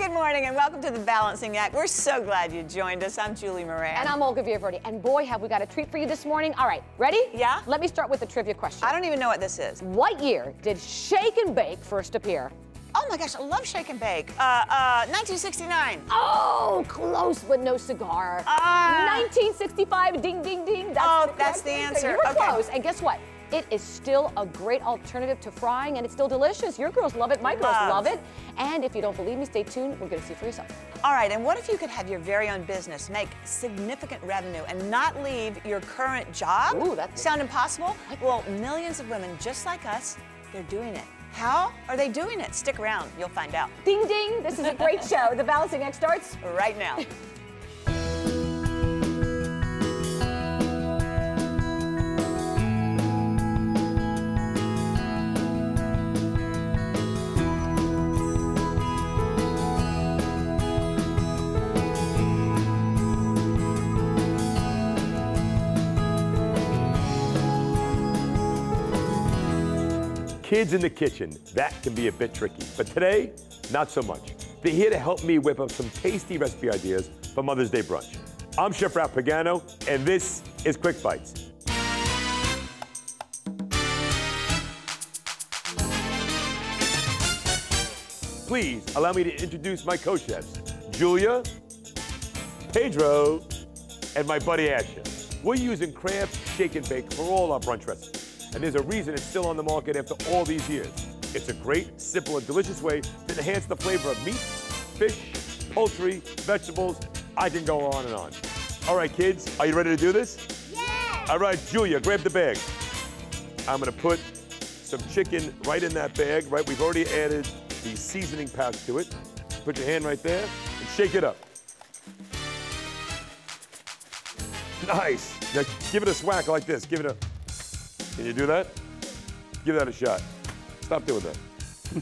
Good morning and welcome to The Balancing Act. We're so glad you joined us. I'm Julie Moran. And I'm Olga Villaverdi. And boy, have we got a treat for you this morning. All right, ready? Yeah? Let me start with the trivia question. I don't even know what this is. What year did Shake and Bake first appear? Oh my gosh, I love Shake and Bake. 1969. Oh, close, but no cigar. 1965, ding, ding, ding. That's the answer. You were close. And guess what? It is still a great alternative to frying, and it's still delicious. Your girls love it. My girls love it. And if you don't believe me, stay tuned. We're going to see for yourself. All right, and what if you could have your very own business, make significant revenue, and not leave your current job? Ooh, that's sound impossible? Well, millions of women just like us, they're doing it. How are they doing it? Stick around. You'll find out. Ding, ding. This is a great show. The Balancing Act starts right now. Kids in the kitchen, that can be a bit tricky. But today, not so much. They're here to help me whip up some tasty recipe ideas for Mother's Day brunch. I'm Chef Ralph Pagano, and this is Quick Bites. Please allow me to introduce my co-chefs, Julia, Pedro, and my buddy Asher. We're using Kraft Shake and Bake for all our brunch recipes. And there's a reason it's still on the market after all these years. It's a great, simple, and delicious way to enhance the flavor of meat, fish, poultry, vegetables. I can go on and on. All right, kids, are you ready to do this? Yeah! All right, Julia, grab the bag. I'm gonna put some chicken right in that bag, right? We've already added the seasoning pouch to it. Put your hand right there and shake it up. Nice. Now, give it a swack like this. Give it a... Can you do that? Give that a shot. Stop doing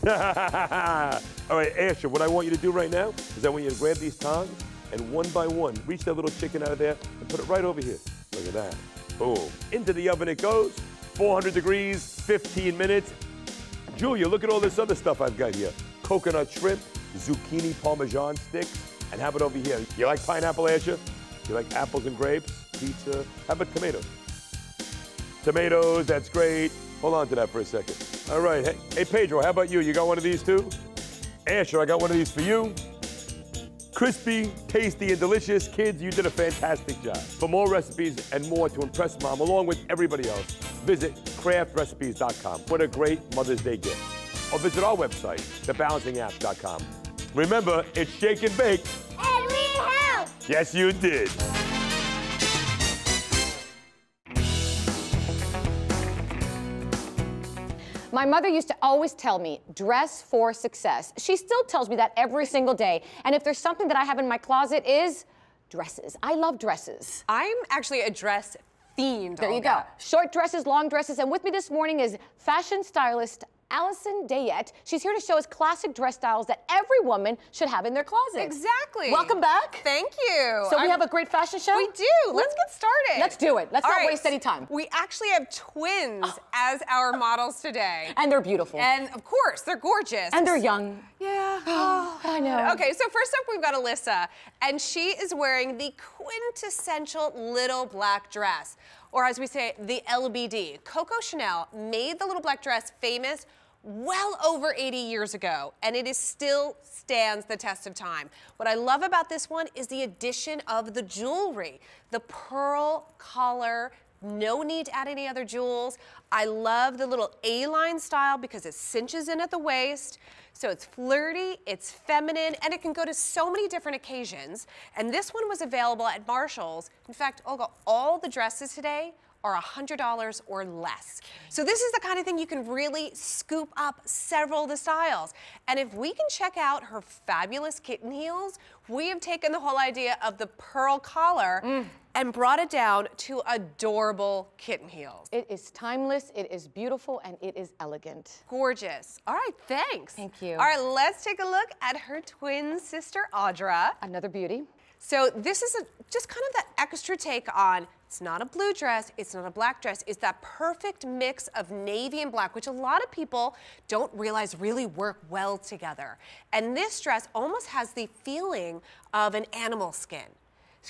that. All right, Asher, what I want you to do right now is I want you to grab these tongs and one by one, reach that little chicken out of there and put it right over here. Look at that. Boom. Into the oven it goes. 400 degrees, 15 minutes. Julia, look at all this other stuff I've got here. Coconut shrimp, zucchini parmesan sticks, and have it over here. You like pineapple, Asher? You like apples and grapes? Pizza? How about tomatoes? Tomatoes, that's great. Hold on to that for a second. All right, hey Pedro, how about you? You got one of these too? Asher, I got one of these for you. Crispy, tasty, and delicious. Kids, you did a fantastic job. For more recipes and more to impress Mom, along with everybody else, visit craftrecipes.com. What a great Mother's Day gift. Or visit our website, thebalancingapp.com. Remember, it's Shake and Bake. And we help! Yes, you did. My mother used to always tell me, dress for success. She still tells me that every single day. And if there's something that I have in my closet is dresses. I love dresses. I'm actually a dress fiend. There you go. Short dresses, long dresses. And with me this morning is fashion stylist Alison Deyette. She's here to show us classic dress styles that every woman should have in their closet. Exactly. Welcome back. Thank you. So we have a great fashion show? We do. Let's get started. Let's do it. Let's not waste any time. We actually have twins as our models today. And they're beautiful. And of course, they're gorgeous. And they're young. Yeah. I know. Okay, so first up we've got Alyssa, and she is wearing the quintessential little black dress, or as we say, the LBD. Coco Chanel made the little black dress famous well over 80 years ago, and it is still stands the test of time. What I love about this one is the addition of the jewelry, the pearl collar. No need to add any other jewels. I love the little A-line style because it cinches in at the waist. So it's flirty, it's feminine, and it can go to so many different occasions. And this one was available at Marshall's. In fact, Olga, all the dresses today are $100 or less. So this is the kind of thing you can really scoop up several of the styles. And if we can check out her fabulous kitten heels, we have taken the whole idea of the pearl collar and brought it down to adorable kitten heels. It is timeless, it is beautiful, and it is elegant. Gorgeous. All right, thanks. Thank you. All right, let's take a look at her twin sister, Audra. Another beauty. So this is just kind of that extra take on It's not a blue dress, it's not a black dress. It's that perfect mix of navy and black, which a lot of people don't realize really work well together. And this dress almost has the feeling of an animal skin.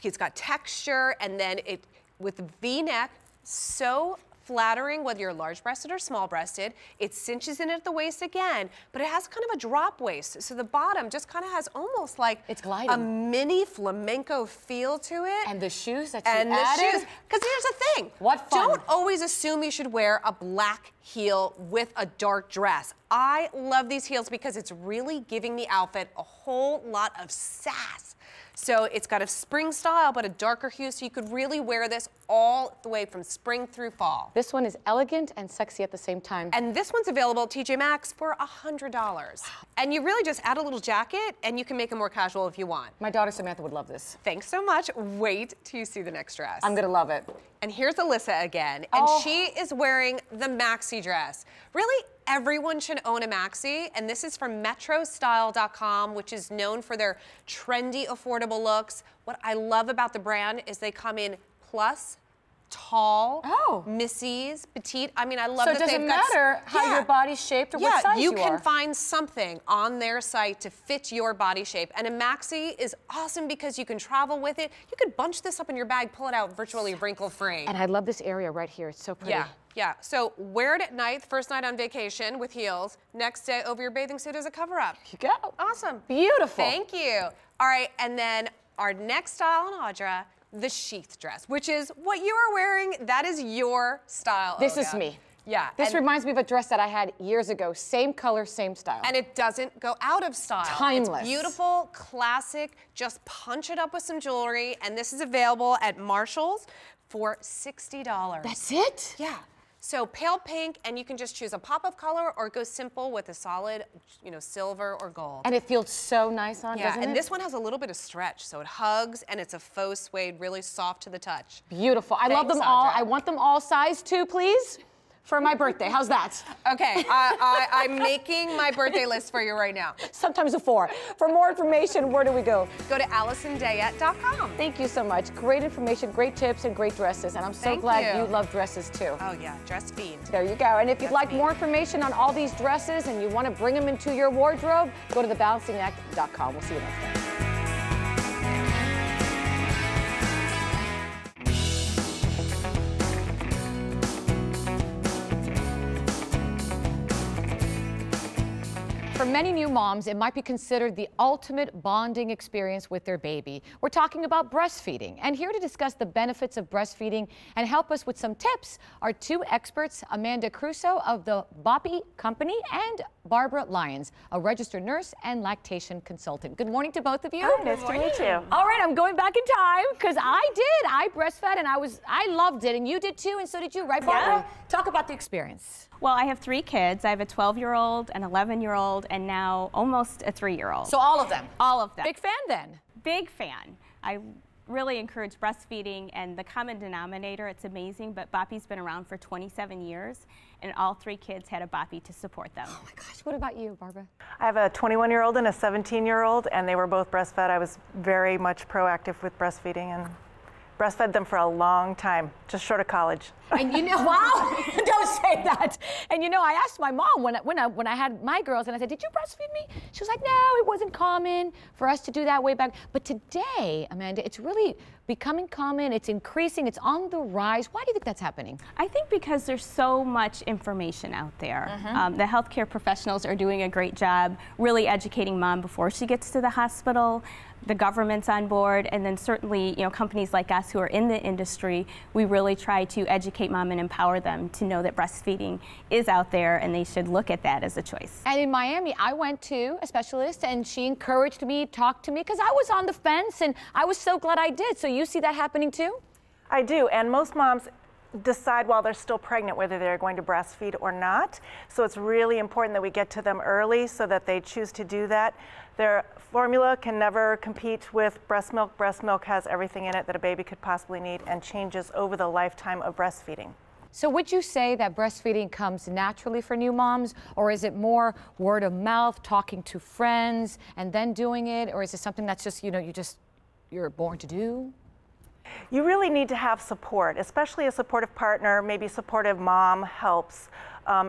It's got texture, and then it, with the V-neck, so flattering whether you're large-breasted or small-breasted. It cinches in at the waist again, but it has kind of a drop waist, so the bottom just kind of has almost like it's gliding. A mini flamenco feel to it. And the shoes that you added. Because here's the thing. What fun. Don't always assume you should wear a black heel with a dark dress. I love these heels because it's really giving the outfit a whole lot of sass. So it's got a spring style, but a darker hue, so you could really wear this all the way from spring through fall. This one is elegant and sexy at the same time. And this one's available at TJ Maxx for $100. Wow. And you really just add a little jacket, and you can make it more casual if you want. My daughter Samantha would love this. Thanks so much. Wait till you see the next dress. I'm gonna love it. And here's Alyssa again, and she is wearing the maxi dress. Really, everyone should own a maxi, and this is from metrostyle.com, which is known for their trendy, affordable looks. What I love about the brand is they come in plus, tall, Missy's, petite. I mean, I love that they've got... So it doesn't matter how your body's shaped or what size you are. You can find something on their site to fit your body shape. And a maxi is awesome because you can travel with it. You could bunch this up in your bag, pull it out virtually wrinkle-free. And I love this area right here. It's so pretty. Yeah. So wear it at night, first night on vacation with heels. Next day over your bathing suit as a cover-up. Here you go. Awesome. Beautiful. Thank you. All right, and then our next style on Audra, the sheath dress, which is what you are wearing. That is your style, This Olga. is me. Yeah. This reminds me of a dress that I had years ago. Same color, same style. And it doesn't go out of style. Timeless. It's beautiful, classic, just punch it up with some jewelry. And this is available at Marshall's for $60. That's it? Yeah. So pale pink, and you can just choose a pop of color or go simple with a solid, silver or gold. And it feels so nice on, doesn't it? And this one has a little bit of stretch, so it hugs, and it's a faux suede, really soft to the touch. Beautiful. I love them all. I want them all size 2, please, for my birthday. How's that? Okay, I'm making my birthday list for you right now. Sometimes a 4. For more information, where do we go? Go to AlisonDeyette.com. Thank you so much. Great information, great tips, and great dresses. And I'm so glad you love dresses too. Oh yeah, dress fiend. There you go. And if you'd like more information on all these dresses and you want to bring them into your wardrobe, go to thebalancingAct.com. We'll see you next time. For many new moms, it might be considered the ultimate bonding experience with their baby. We're talking about breastfeeding. And here to discuss the benefits of breastfeeding and help us with some tips are 2 experts, Amanda Crusoe of the Boppy Company and Barbara Lyons, a registered nurse and lactation consultant. Good morning to both of you. Hi, nice to meet you. All right, I'm going back in time because I breastfed and I loved it, and you did too, and so did you, right, Barbara? Yeah. Talk about the experience. Well, I have 3 kids. I have a 12-year-old, an 11-year-old, and now almost a 3-year-old. So all of them? All of them. Big fan then? Big fan. I really encourage breastfeeding, and the common denominator, it's amazing, but Boppy's been around for 27 years, and all 3 kids had a Boppy to support them. Oh my gosh, what about you, Barbara? I have a 21-year-old and a 17-year-old, and they were both breastfed. I was very much proactive with breastfeeding and breastfed them for a long time, just short of college. And wow, don't say that. And I asked my mom when I had my girls, and I said, did you breastfeed me? She was like, no, it wasn't common for us to do that way back. But today, Amanda, it's really becoming common, it's increasing, it's on the rise. Why do you think that's happening? I think because there's so much information out there. The healthcare professionals are doing a great job really educating mom before she gets to the hospital. The government's on board, and then certainly, companies like us who are in the industry, we really try to educate mom and empower them to know that breastfeeding is out there and they should look at that as a choice. And in Miami, I went to a specialist and she encouraged me, talked to me, because I was on the fence and I was so glad I did. So you see that happening too? I do, and most moms decide while they're still pregnant whether they're going to breastfeed or not. So it's really important that we get to them early so that they choose to do that. Their formula can never compete with breast milk. Breast milk has everything in it that a baby could possibly need and changes over the lifetime of breastfeeding. So would you say that breastfeeding comes naturally for new moms, or is it more word of mouth, talking to friends and then doing it, or is it something that's just, you're born to do? You really need to have support, especially a supportive partner, maybe a supportive mom helps.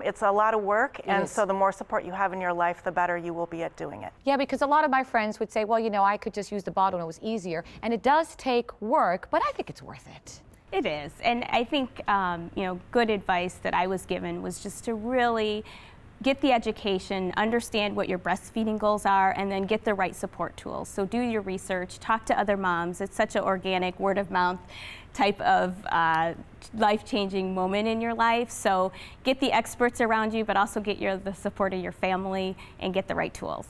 It's a lot of work, and so the more support you have in your life, the better you will be at doing it. Yeah, because a lot of my friends would say, well, you know, I could just use the bottle and it was easier. And it does take work, but I think it's worth it. It is, and I think, you know, good advice that I was given was just to really get the education, understand what your breastfeeding goals are, and then get the right support tools. So do your research, talk to other moms. It's such an organic, word of mouth type of life-changing moment in your life. So get the experts around you, but also get the support of your family and get the right tools.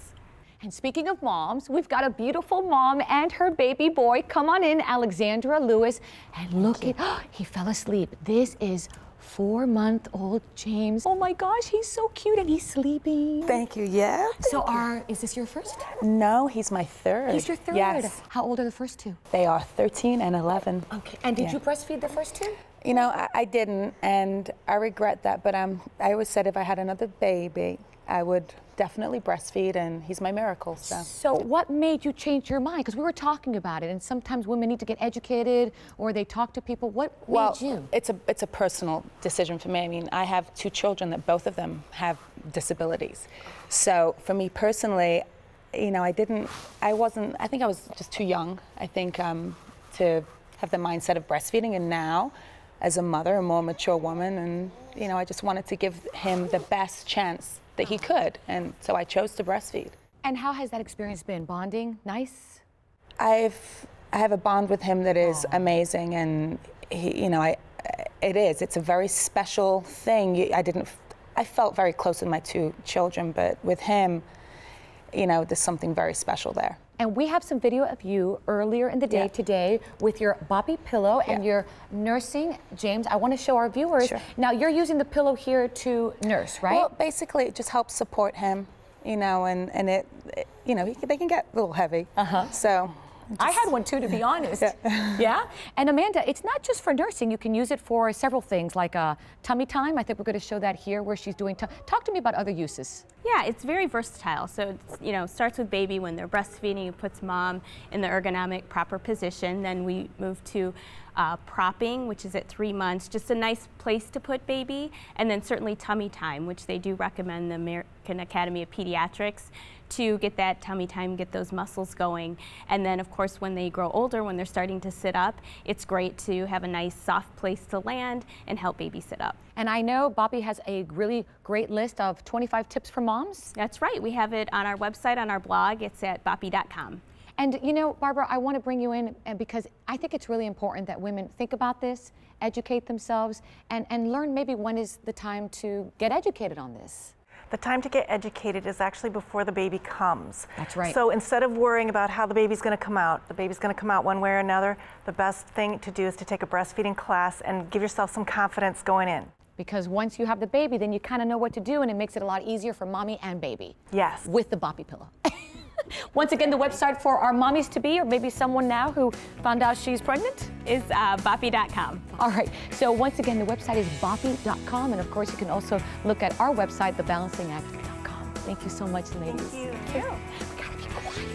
And speaking of moms, we've got a beautiful mom and her baby boy. Come on in, Alexandra Lewis. And look at, he fell asleep. This is 4-month-old James. Oh my gosh, he's so cute and he's sleeping. Thank you, yeah. So is this your first? No, he's my third. He's your third? Yes. How old are the first two? They are 13 and 11. Okay, and did you breastfeed the first two? You know, I didn't, and I regret that, but I always said if I had another baby, I would definitely breastfeed, and he's my miracle, so. So what made you change your mind? Because we were talking about it, and sometimes women need to get educated, or they talk to people. What made you? It's a personal decision for me. I mean, I have 2 children that both of them have disabilities. So for me personally, you know, I think I was just too young, I think, to have the mindset of breastfeeding, and now, as a mother, a more mature woman, and, you know, I just wanted to give him the best chance that he could, and so I chose to breastfeed. And how has that experience been? Bonding? Nice? I have a bond with him that is amazing, and he, you know, it's a very special thing. I felt very close with my 2 children, but with him, you know, there's something very special there. And we have some video of you earlier in the day today with your Boppy Pillow and you're nursing James. I want to show our viewers. Sure. Now, you're using the pillow here to nurse, right? Well, basically, it just helps support him, you know, and it you know, they can get a little heavy. So. I had one too, to be honest. Yeah? And Amanda, it's not just for nursing. You can use it for several things, like tummy time. I think we're going to show that here where she's doing. Talk to me about other uses. Yeah, it's very versatile. So it's, you know, starts with baby when they're breastfeeding. It puts mom in the ergonomic proper position. Then we move to propping, which is at 3 months, just a nice place to put baby. And then certainly tummy time, which they do recommend the American Academy of Pediatrics to get that tummy time, get those muscles going. And then, of course, when they grow older, when they're starting to sit up, it's great to have a nice soft place to land and help baby sit up. And I know Boppy has a really great list of 25 tips for moms. That's right. We have it on our website, on our blog. It's at boppy.com. And you know, Barbara, I want to bring you in because I think it's really important that women think about this, educate themselves, and learn maybe when is the time to get educated on this. The time to get educated is actually before the baby comes. That's right. So instead of worrying about how the baby's going to come out, the baby's going to come out one way or another, the best thing to do is to take a breastfeeding class and give yourself some confidence going in. Because once you have the baby, then you kind of know what to do, and it makes it a lot easier for mommy and baby. Yes. With the Boppy Pillow. Once again, the website for our mommies-to-be, or maybe someone now who found out she's pregnant, is boppy.com. All right. So once again, the website is boppy.com, and of course, you can also look at our website, thebalancingact.com. Thank you so much, ladies. Thank you. We gotta be quiet.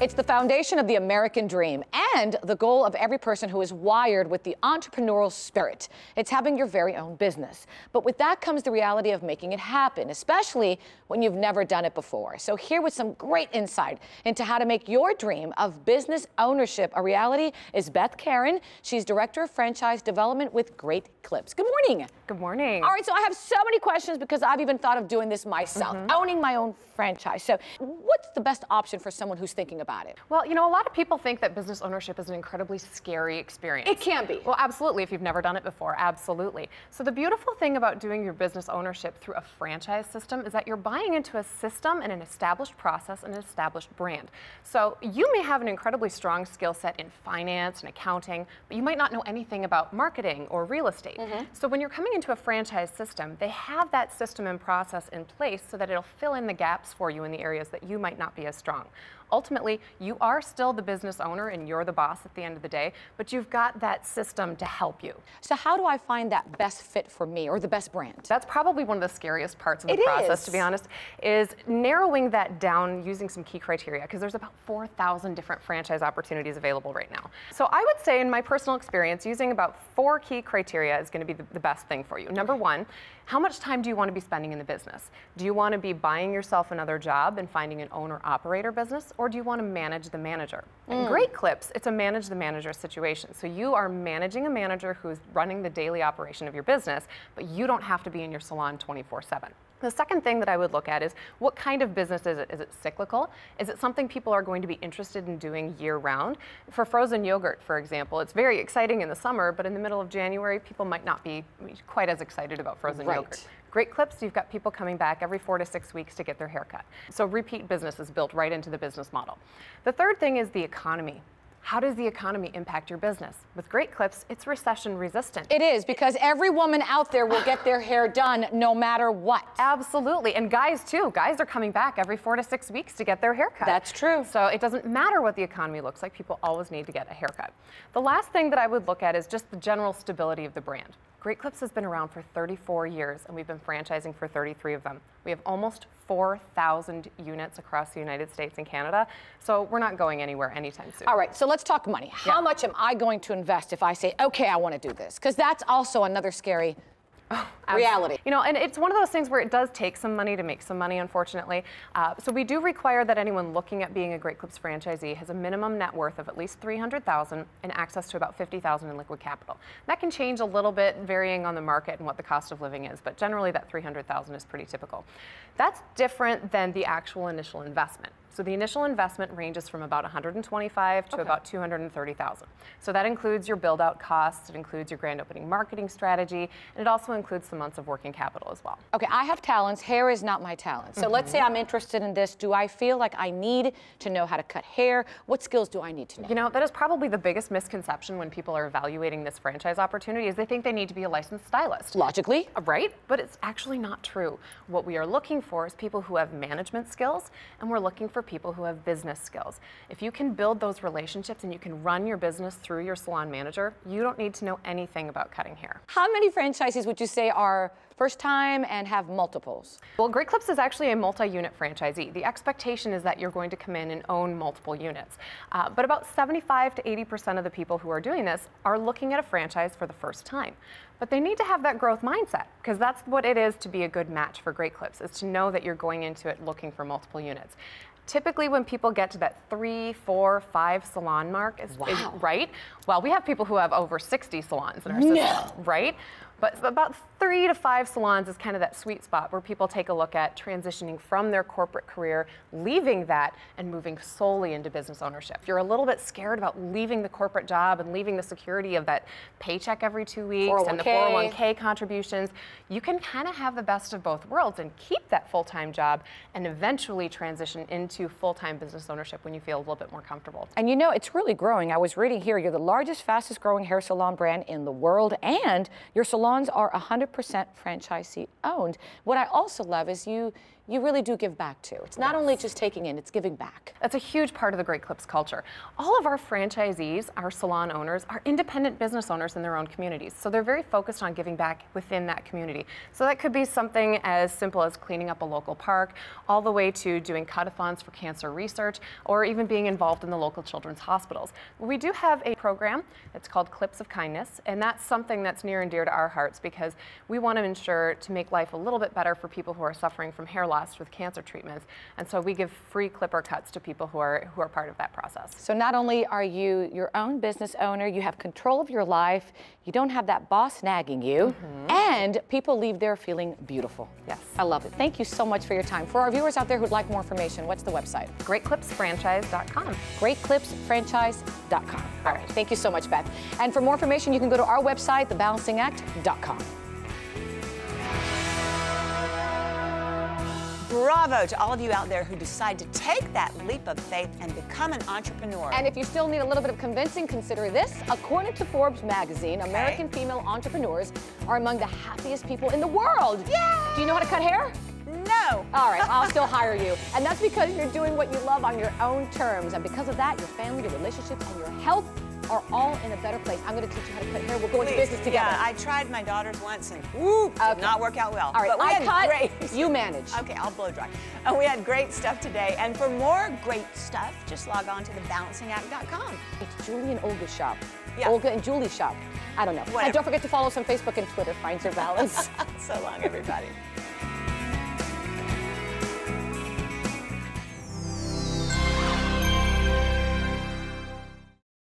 It's the foundation of the American dream and the goal of every person who is wired with the entrepreneurial spirit. It's having your very own business. But with that comes the reality of making it happen, especially when you've never done it before. So here with some great insight into how to make your dream of business ownership a reality is Beth Karen. She's Director of Franchise Development with Great Clips. Good morning. Good morning. All right, so I have so many questions because I've even thought of doing this myself, owning my own franchise. So what's the best option for someone who's thinking about it? Well, you know, a lot of people think that business ownership is an incredibly scary experience. It can be. Well, absolutely, if you've never done it before, absolutely. So the beautiful thing about doing your business ownership through a franchise system is that you're buying into a system and an established process and an established brand. So you may have an incredibly strong skill set in finance and accounting, but you might not know anything about marketing or real estate. So when you're coming into a franchise system, they have that system and process in place so that it'll fill in the gaps for you in the areas that you might not be as strong. Ultimately, you are still the business owner and you're the boss at the end of the day, but you've got that system to help you. So how do I find that best fit for me or the best brand? That's probably one of the scariest parts of the process, to be honest, is narrowing that down using some key criteria, because there's about 4,000 different franchise opportunities available right now. So I would say, in my personal experience, using about 4 key criteria is going to be the best thing for you. Number one, how much time do you want to be spending in the business? Do you want to be buying yourself another job and finding an owner-operator business, or do you want to manage the manager? In Great Clips, it's a manage the manager situation. So you are managing a manager who's running the daily operation of your business, but you don't have to be in your salon 24/7. The second thing that I would look at is, what kind of business is it? Is it cyclical? Is it something people are going to be interested in doing year-round? For frozen yogurt, for example, it's very exciting in the summer, but in the middle of January, people might not be quite as excited about frozen yogurt. Great Clips, you've got people coming back every 4 to 6 weeks to get their hair cut. So repeat business is built right into the business model. The third thing is the economy. How does the economy impact your business? With Great Clips, it's recession resistant. It is, because every woman out there will get their hair done no matter what. Absolutely, and guys too. Guys are coming back every 4 to 6 weeks to get their hair cut. That's true. So it doesn't matter what the economy looks like, people always need to get a haircut. The last thing that I would look at is just the general stability of the brand. Great Clips has been around for 34 years, and we've been franchising for 33 of them. We have almost 4,000 units across the United States and Canada, so we're not going anywhere anytime soon. All right, so let's talk money. How much am I going to invest if I say, okay, I want to do this? Because that's also another scary reality. You know, and it's one of those things where it does take some money to make some money, unfortunately. So we do require that anyone looking at being a Great Clips franchisee has a minimum net worth of at least $300,000 and access to about $50,000 in liquid capital. That can change a little bit varying on the market and what the cost of living is, but generally that $300,000 is pretty typical. That's different than the actual initial investment. So the initial investment ranges from about $125,000 to about $230,000. So that includes your build-out costs, it includes your grand opening marketing strategy, and it also includes some months of working capital as well. Okay, I have talents. Hair is not my talent. So let's say I'm interested in this. Do I feel like I need to know how to cut hair? What skills do I need to know? You know, that is probably the biggest misconception when people are evaluating this franchise opportunity, is they think they need to be a licensed stylist. Logically. Right? But it's actually not true. What we are looking for is people who have management skills, and we're looking for people who have business skills. If you can build those relationships and you can run your business through your salon manager, you don't need to know anything about cutting hair. How many franchisees would you say are first time and have multiples? Well, Great Clips is actually a multi-unit franchisee. The expectation is that you're going to come in and own multiple units. But about 75 to 80% of the people who are doing this are looking at a franchise for the first time. But they need to have that growth mindset, because that's what it is to be a good match for Great Clips, is to know that you're going into it looking for multiple units. Typically, when people get to that 3, 4, 5 salon mark, is right? Well, we have people who have over 60 salons in our system, right? But about 3 to 5 salons is kind of that sweet spot where people take a look at transitioning from their corporate career, leaving that, and moving solely into business ownership. If you're a little bit scared about leaving the corporate job and leaving the security of that paycheck every 2 weeks and the 401k contributions, you can kind of have the best of both worlds and keep that full-time job and eventually transition into full-time business ownership when you feel a little bit more comfortable. And you know, it's really growing. I was reading here, you're the largest, fastest growing hair salon brand in the world, and your salons are 100% franchisee owned. What I also love is you really do give back too. It's not only just taking in, it's giving back. That's a huge part of the Great Clips culture. All of our franchisees, our salon owners, are independent business owners in their own communities. So they're very focused on giving back within that community. So that could be something as simple as cleaning up a local park, all the way to doing cut-a-thons for cancer research, or even being involved in the local children's hospitals. We do have a program that's called Clips of Kindness, and that's something that's near and dear to our hearts, because we want to ensure to make life a little bit better for people who are suffering from hair loss with cancer treatments, and so we give free clipper cuts to people who are part of that process. So not only are you your own business owner, you have control of your life, you don't have that boss nagging you, and people leave there feeling beautiful. Yes. I love it. Thank you so much for your time. For our viewers out there who'd like more information, what's the website? GreatClipsFranchise.com. GreatClipsFranchise.com. All right, thank you so much, Beth. And for more information, you can go to our website, thebalancingact.com. Bravo to all of you out there who decide to take that leap of faith and become an entrepreneur. And if you still need a little bit of convincing, consider this. According to Forbes magazine, American female entrepreneurs are among the happiest people in the world. Yay! Do you know how to cut hair? No. no. All right, I'll still hire you. And that's because you're doing what you love on your own terms. And because of that, your family, your relationships, and your health are all in a better place. I'm going to teach you how to cut hair. We'll go into business together. Yeah, I tried my daughter's once and did not work out well. All right, but we I had cut, great. you manage. Okay, I'll blow dry. And we had great stuff today. And for more great stuff, just log on to thebalancingact.com. It's Julie and Olga's shop. Yeah. Olga and Julie's shop. I don't know. Whatever. And don't forget to follow us on Facebook and Twitter. Find your balance. So long, everybody.